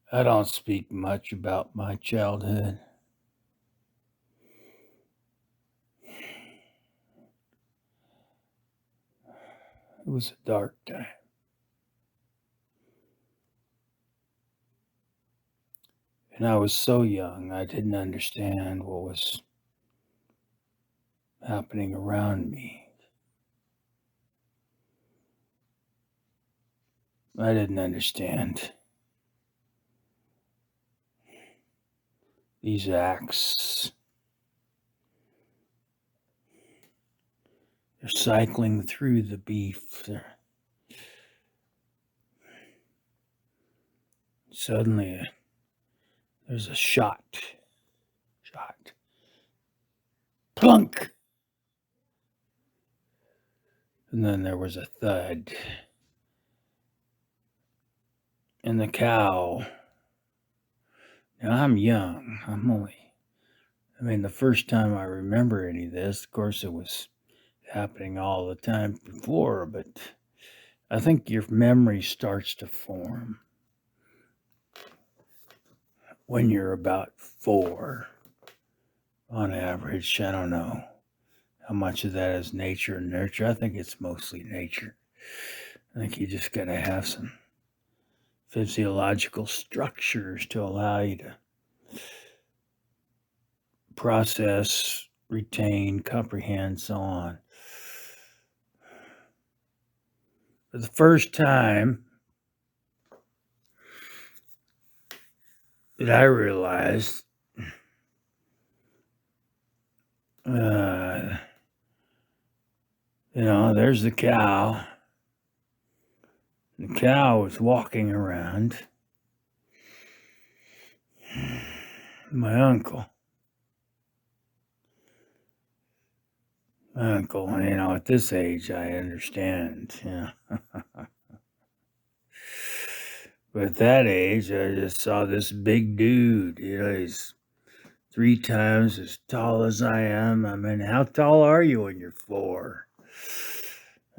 I don't speak much about my childhood. It was a dark time. And I was so young, I didn't understand what was happening around me. I didn't understand these acts. They're cycling through the beef. Suddenly, there's a shot. Plunk! And then there was a thud. And the cow. Now, I'm young. The first time I remember any of this, of course, it was happening all the time before, but I think your memory starts to form when you're about 4 on average. I don't know how much of that is nature and nurture. I think it's mostly nature. I think you just got to have some physiological structures to allow you to process, retain, comprehend, so on. For the first time that I realized there's the cow. The cow was walking around. My uncle, at this age, I understand, But at that age, I just saw this big dude, he's 3 times as tall as I am. How tall are you when you're 4?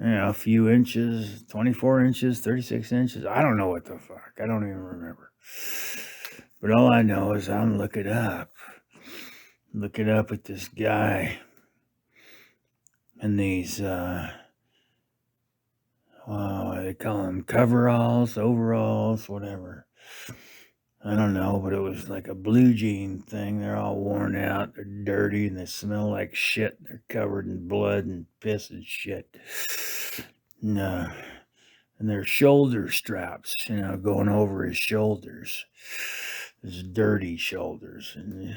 A few inches, 24 inches, 36 inches. I don't know what the fuck. I don't even remember. But all I know is I'm looking up at this guy in these, they call them coveralls, overalls, whatever. I don't know, but it was like a blue jean thing. They're all worn out, they're dirty, and they smell like shit. They're covered in blood and piss and shit. And their shoulder straps, going over his shoulders. His dirty shoulders. And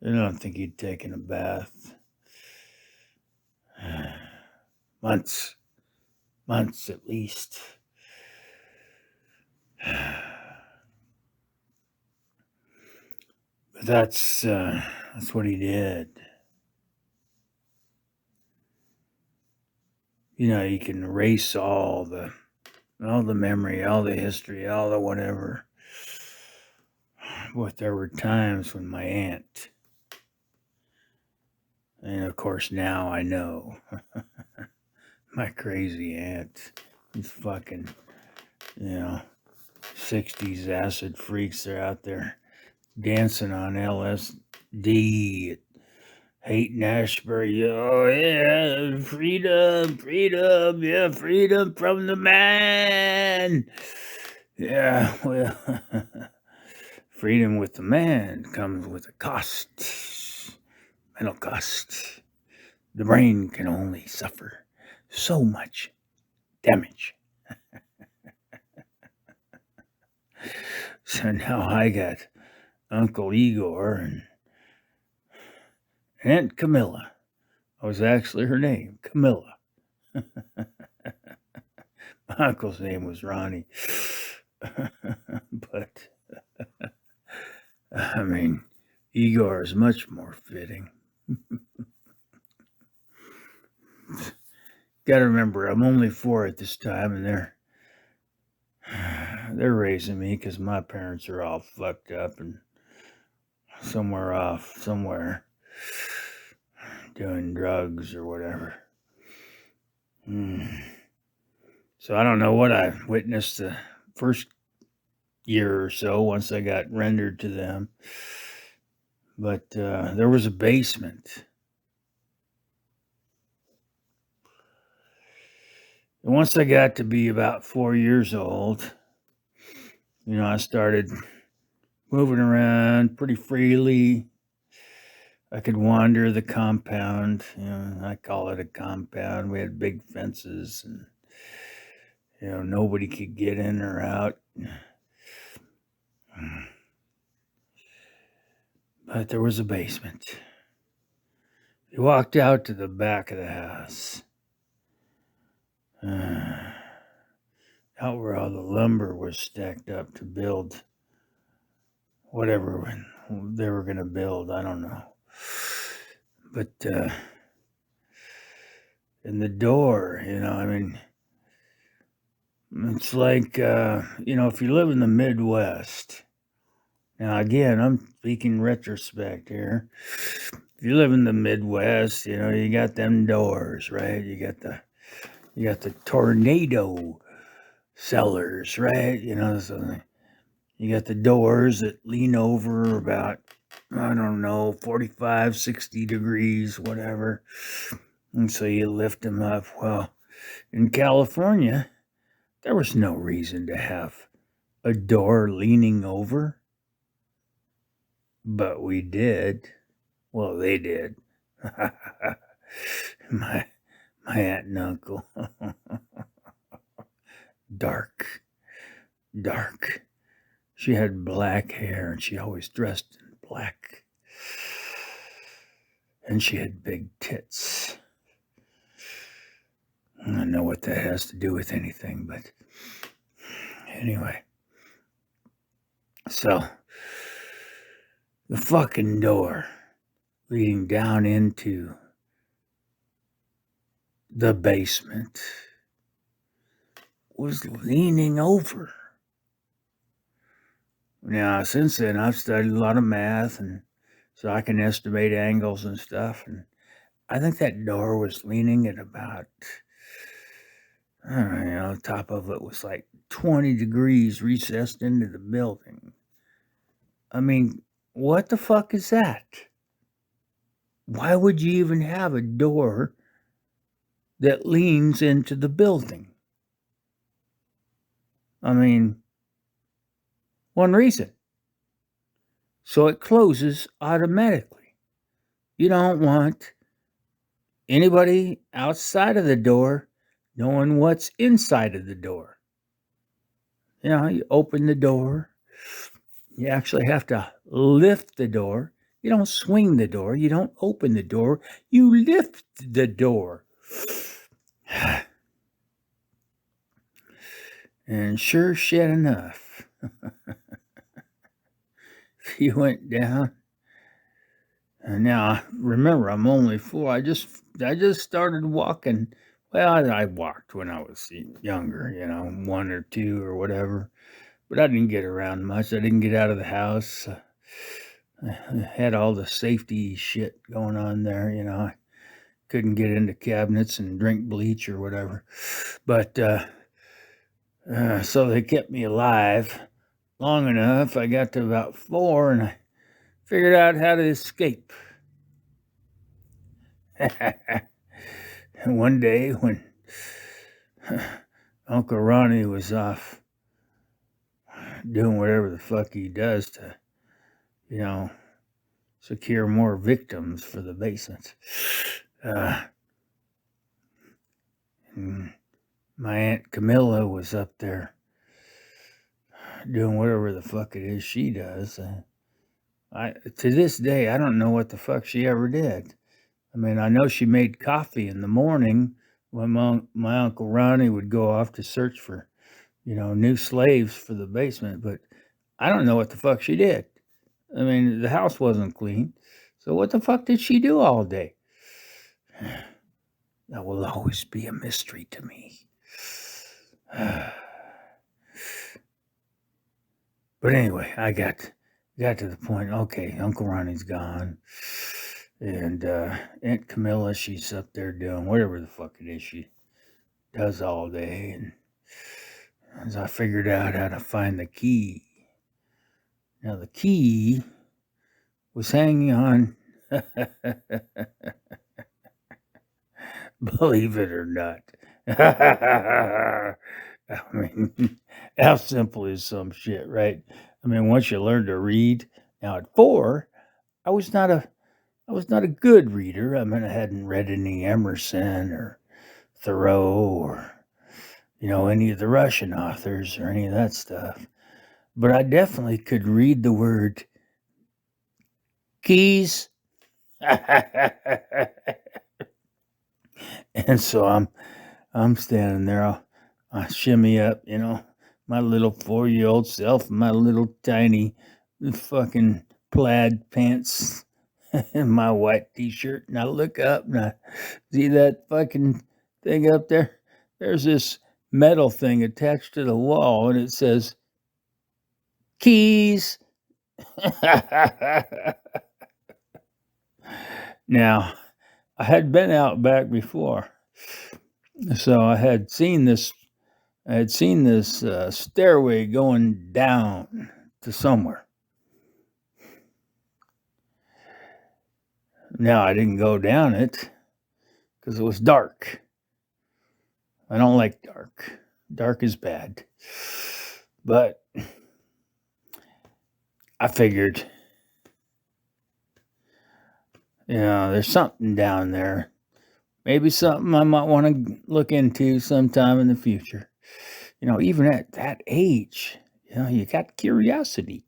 I don't think he'd taken a bath. Months at least. But that's what he did. You can erase all the memory, all the history, all the whatever. But there were times when my aunt, and of course now I know, my crazy aunt, these fucking, 60s acid freaks are out there dancing on LSD at Haight-Ashbury. Oh yeah, freedom, yeah, freedom from the man. Yeah, well, freedom with the man comes with a cost, mental cost. The brain can only suffer so much damage. So now I got Uncle Igor and Aunt Camilla. That was actually her name, Camilla. My uncle's name was Ronnie. But, Igor is much more fitting. Gotta remember, I'm only 4 at this time, and they're raising me because my parents are all fucked up and somewhere doing drugs or whatever. So I don't know what I witnessed the first year or so once I got rendered to them. But there was a basement. And once I got to be about 4 years old, I started moving around pretty freely. I could wander the compound. I call it a compound. We had big fences, and nobody could get in or out. But there was a basement. You walked out to the back of the house. Out where all the lumber was stacked up to build whatever they were going to build. I don't know. But in the door, it's like, if you live in the Midwest, now again, I'm speaking retrospect here. If you live in the Midwest, you got them doors, right? You got the tornado cellars, right? So you got the doors that lean over about, I don't know, 45, 60 degrees, whatever. And so you lift them up. Well, in California, there was no reason to have a door leaning over. But we did. Well, they did. my aunt and uncle. Dark. She had black hair and she always dressed in black. And she had big tits. I don't know what that has to do with anything, but anyway. So, the fucking door leading down into the basement was leaning over. Now, since then, I've studied a lot of math, and so I can estimate angles and stuff. And I think that door was leaning at about, I don't know, the top of it was like 20 degrees recessed into the building. I mean, what the fuck is that? Why would you even have a door that leans into the building? I mean, one reason. So it closes automatically. You don't want anybody outside of the door knowing what's inside of the door. You open the door. You actually have to lift the door. You don't swing the door. You don't open the door. You lift the door. And sure shit enough, you went down. And now, remember, I'm only 4. I just started walking. Well, I walked when I was younger, 1 or 2 or whatever. But I didn't get around much. I didn't get out of the house. I had all the safety shit going on there, I couldn't get into cabinets and drink bleach or whatever. But so they kept me alive long enough. I got to about 4 and I figured out how to escape. And one day when Uncle Ronnie was off doing whatever the fuck he does to, secure more victims for the basement, my Aunt Camilla was up there doing whatever the fuck it is she does. To this day, I don't know what the fuck she ever did. I mean, I know she made coffee in the morning when my Uncle Ronnie would go off to search for, new slaves for the basement, but I don't know what the fuck she did. I mean, the house wasn't clean. So what the fuck did she do all day? That will always be a mystery to me. But anyway, I got to the point, okay, Uncle Ronnie's gone. And Aunt Camilla, she's up there doing whatever the fuck it is she does all day. And as I figured out how to find the key Now, the key was hanging on, believe it or not. I mean, how simple is some shit, right? I mean, once you learn to read, now at 4, I was not a I was not a good reader. I mean, I hadn't read any Emerson or Thoreau or any of the Russian authors or any of that stuff. But I definitely could read the word keys. And so I'm standing there. I shimmy up, my little 4-year-old self, my little tiny fucking plaid pants and my white t-shirt, and I look up and I see that fucking thing up there. There's this metal thing attached to the wall, and it says keys. Now, I had been out back before, so I had seen this stairway going down to somewhere. Now, I didn't go down it because it was dark. I don't like dark. Dark is bad. But I figured, there's something down there. Maybe something I might want to look into sometime in the future. Even at that age, you got curiosity.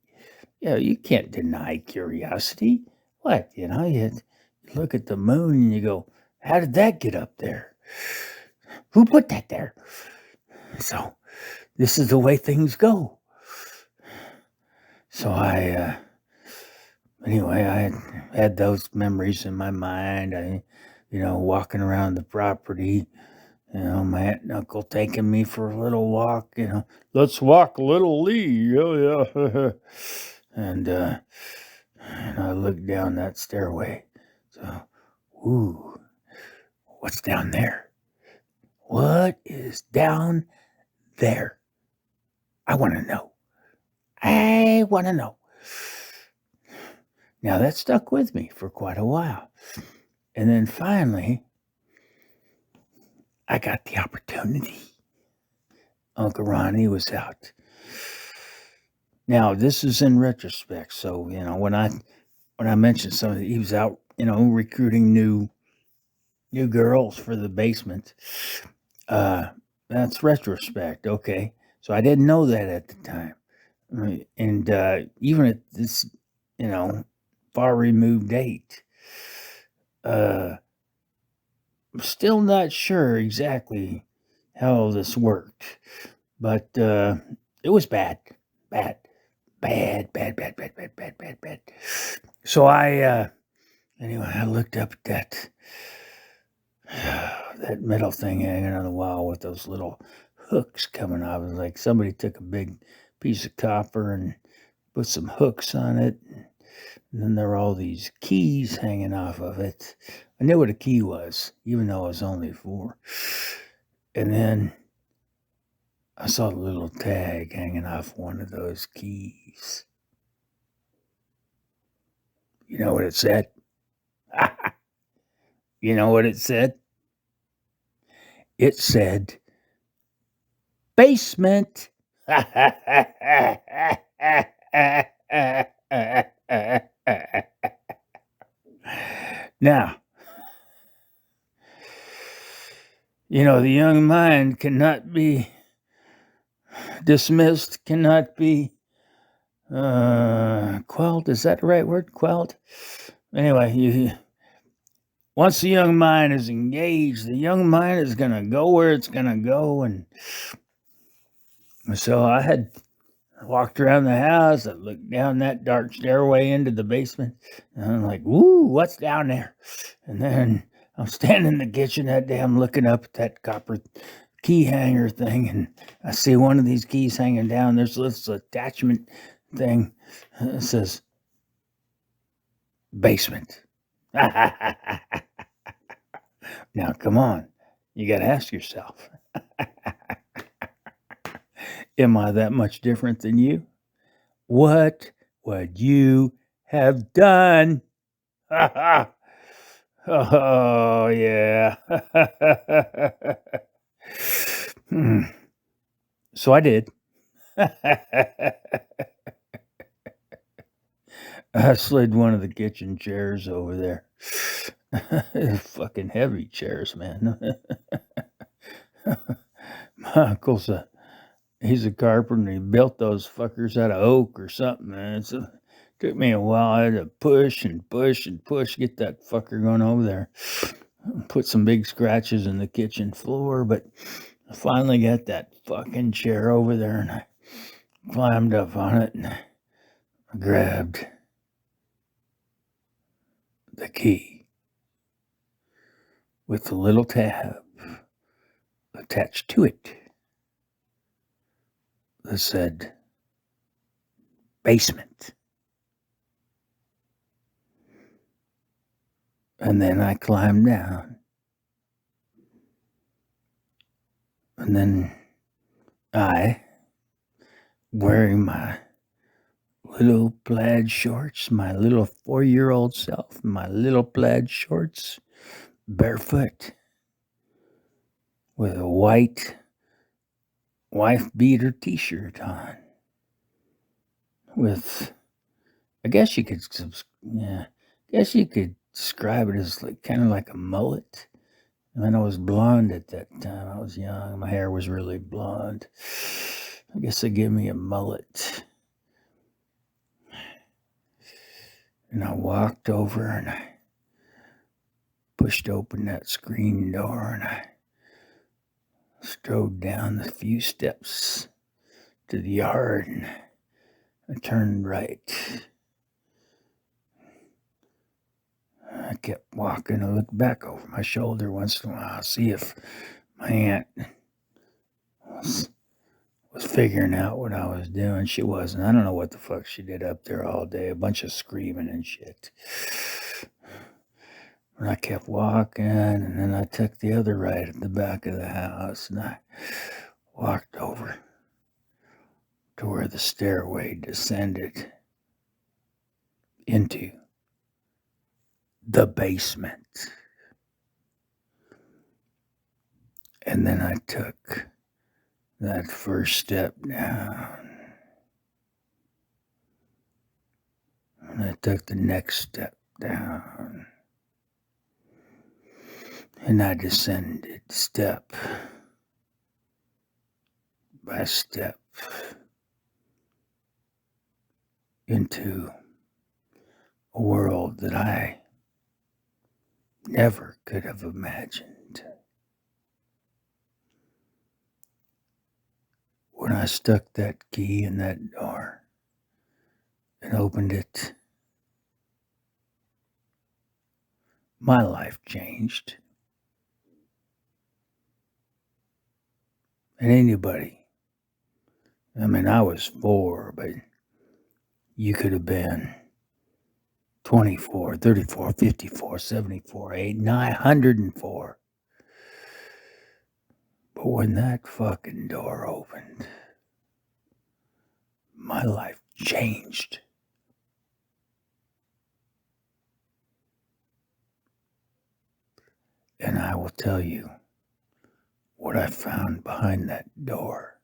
You can't deny curiosity. What? You look at the moon and you go, how did that get up there? Who put that there? So this is the way things go. So I had those memories in my mind. Walking around the property, my aunt and uncle taking me for a little walk, let's walk little Lee. Oh, yeah. And I looked down that stairway. So, ooh, what's down there? What is down there? I want to know. Now, that stuck with me for quite a while. And then finally, I got the opportunity. Uncle Ronnie was out. Now, this is in retrospect. So, when I mentioned something, he was out, recruiting new girls for the basement. That's retrospect. Okay. So I didn't know that at the time. And even at this, far removed date, I'm still not sure exactly how this worked, but it was bad. So I looked up at that metal thing hanging on the wall with those little hooks coming off. It was like somebody took a big piece of copper and put some hooks on it. And then there were all these keys hanging off of it. I knew what a key was, even though I was only 4. And then I saw the little tag hanging off one of those keys. You know what it said? You know what it said? It said, basement. Now, the young mind cannot be dismissed, cannot be quelled. Is that the right word? Quelled? Anyway, once the young mind is engaged, the young mind is going to go where it's going to go. And so I had walked around the house. I looked down that dark stairway into the basement. And I'm like, ooh, what's down there? And then I'm standing in the kitchen that day. I'm looking up at that copper key hanger thing. And I see one of these keys hanging down. There's this attachment thing. It says, basement. Now, come on. You got to ask yourself, am I that much different than you? What what you have done. Ha ha. Oh, yeah. Hmm. So I did. I slid one of the kitchen chairs over there. They're fucking heavy chairs, man. My uncle's he's a carpenter. He built those fuckers out of oak or something, man. So took me a while. I had to push and push and push, get that fucker going over there. Put some big scratches in the kitchen floor, but I finally got that fucking chair over there and I climbed up on it and I grabbed the key with the little tab attached to it that said basement. And then I climbed down. And then I, wearing my little plaid shorts, my little 4-year-old self, my little plaid shorts, barefoot, with a white wife beater t-shirt on, with, I guess you could, describe it as like kind of like a mullet. And I was blonde at that time. I was young. My hair was really blonde. I guess they gave me a mullet. And I walked over and I pushed open that screen door and I strode down the few steps to the yard and I turned right. I kept walking. I looked back over my shoulder once in a while, see if my aunt was figuring out what I was doing. She wasn't. I don't know what the fuck she did up there all day. A bunch of screaming and shit. And I kept walking, and then I took the other right at the back of the house, and I walked over to where the stairway descended into the basement. And then I took that first step down. And I took the next step down. And I descended step by step into a world that I never could have imagined. When I stuck that key in that door and opened it, my life changed. And anybody, I mean, I was 4, but you could have been 24, 34, 54, 74, 8, 904. But when that fucking door opened, my life changed. And I will tell you what I found behind that door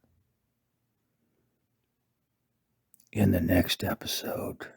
in the next episode.